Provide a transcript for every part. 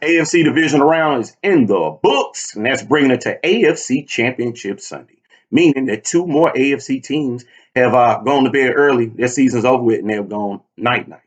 AFC divisional round is in the books, and that's bringing it to AFC Championship Sunday, meaning that two more AFC teams have gone to bed early. Their season's over with, and they've gone night-night.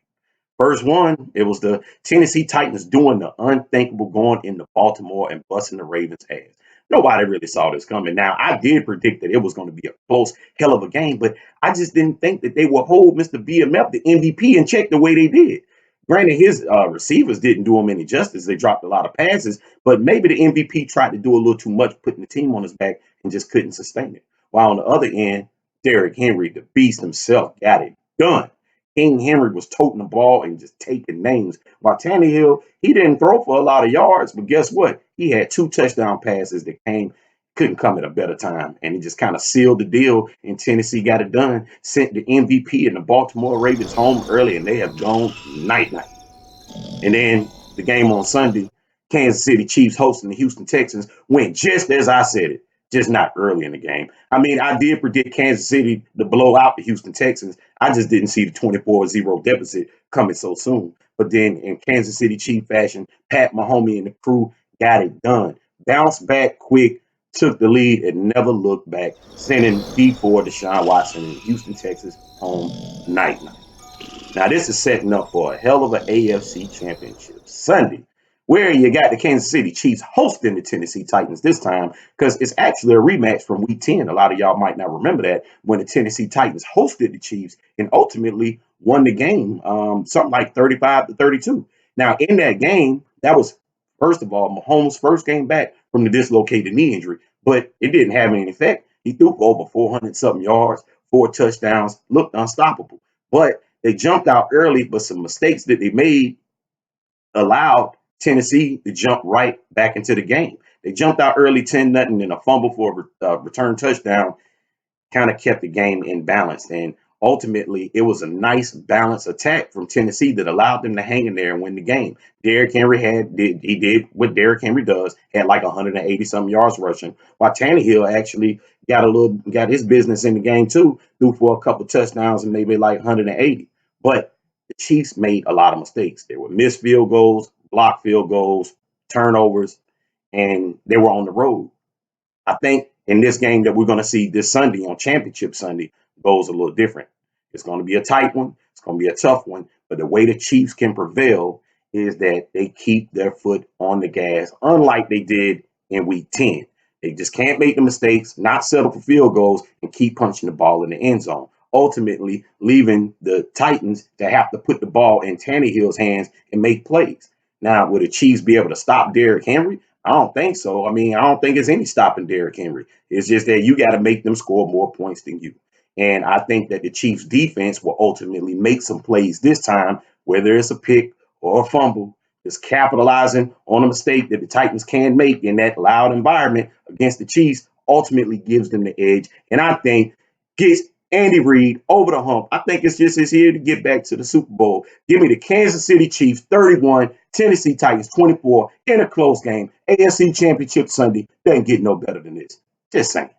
First one, it was the Tennessee Titans doing the unthinkable, going into Baltimore and busting the Ravens' ass. Nobody really saw this coming. Now, I did predict that it was going to be a close, hell of a game, but I just didn't think that they would hold Mr. BMF, the MVP, in check the way they did. Granted, his receivers didn't do him any justice. They dropped a lot of passes, but maybe the MVP tried to do a little too much, putting the team on his back and just couldn't sustain it. While on the other end, Derrick Henry, the beast himself, got it done. King Henry was toting the ball and just taking names. While Tannehill, he didn't throw for a lot of yards, but guess what? He had two touchdown passes that couldn't come at a better time. And he just kind of sealed the deal, and Tennessee got it done, sent the MVP and the Baltimore Ravens home early, and they have gone night-night. And then the game on Sunday, Kansas City Chiefs hosting the Houston Texans, went just as I said it, just not early in the game. I mean, I did predict Kansas City to blow out the Houston Texans. I just didn't see the 24-0 deficit coming so soon. But then in Kansas City Chief fashion, Pat Mahomes and the crew got it done. Bounced back quick, took the lead, and never looked back, sending D4 Deshaun Watson and Houston, Texas home night-night. Now, this is setting up for a hell of an AFC Championship Sunday, where you got the Kansas City Chiefs hosting the Tennessee Titans this time, because it's actually a rematch from Week 10. A lot of y'all might not remember that, when the Tennessee Titans hosted the Chiefs and ultimately won the game, something like 35-32. Now, in that game, that was, first of all, Mahomes' first game back from the dislocated knee injury, but it didn't have any effect. He threw for over 400-something yards, 4 touchdowns, looked unstoppable. But they jumped out early, but some mistakes that they made allowed Tennessee to jump right back into the game. They jumped out early 10-0, and a fumble for a return touchdown kind of kept the game in balance. And ultimately, it was a nice balanced attack from Tennessee that allowed them to hang in there and win the game. Derrick Henry did what Derrick Henry does, had like 180-something yards rushing, while Tannehill actually got his business in the game too, threw for a couple touchdowns and maybe like 180. But the Chiefs made a lot of mistakes. There were missed field goals, blocked field goals, turnovers, and they were on the road. I think in this game that we're going to see this Sunday on Championship Sunday goes a little different. It's going to be a tight one. It's going to be a tough one. But the way the Chiefs can prevail is that they keep their foot on the gas, unlike they did in Week 10. They just can't make the mistakes, not settle for field goals, and keep punching the ball in the end zone, ultimately leaving the Titans to have to put the ball in Tannehill's hands and make plays. Now, will the Chiefs be able to stop Derrick Henry? I don't think so. I mean, I don't think it's any stopping Derrick Henry. It's just that you got to make them score more points than you. And I think that the Chiefs defense will ultimately make some plays this time, whether it's a pick or a fumble, just capitalizing on a mistake that the Titans can make in that loud environment against the Chiefs ultimately gives them the edge. And I think gets Andy Reid over the hump. I think it's just his here to get back to the Super Bowl. Give me the Kansas City Chiefs 31, Tennessee Titans 24 in a close game. AFC Championship Sunday doesn't get no better than this. Just saying.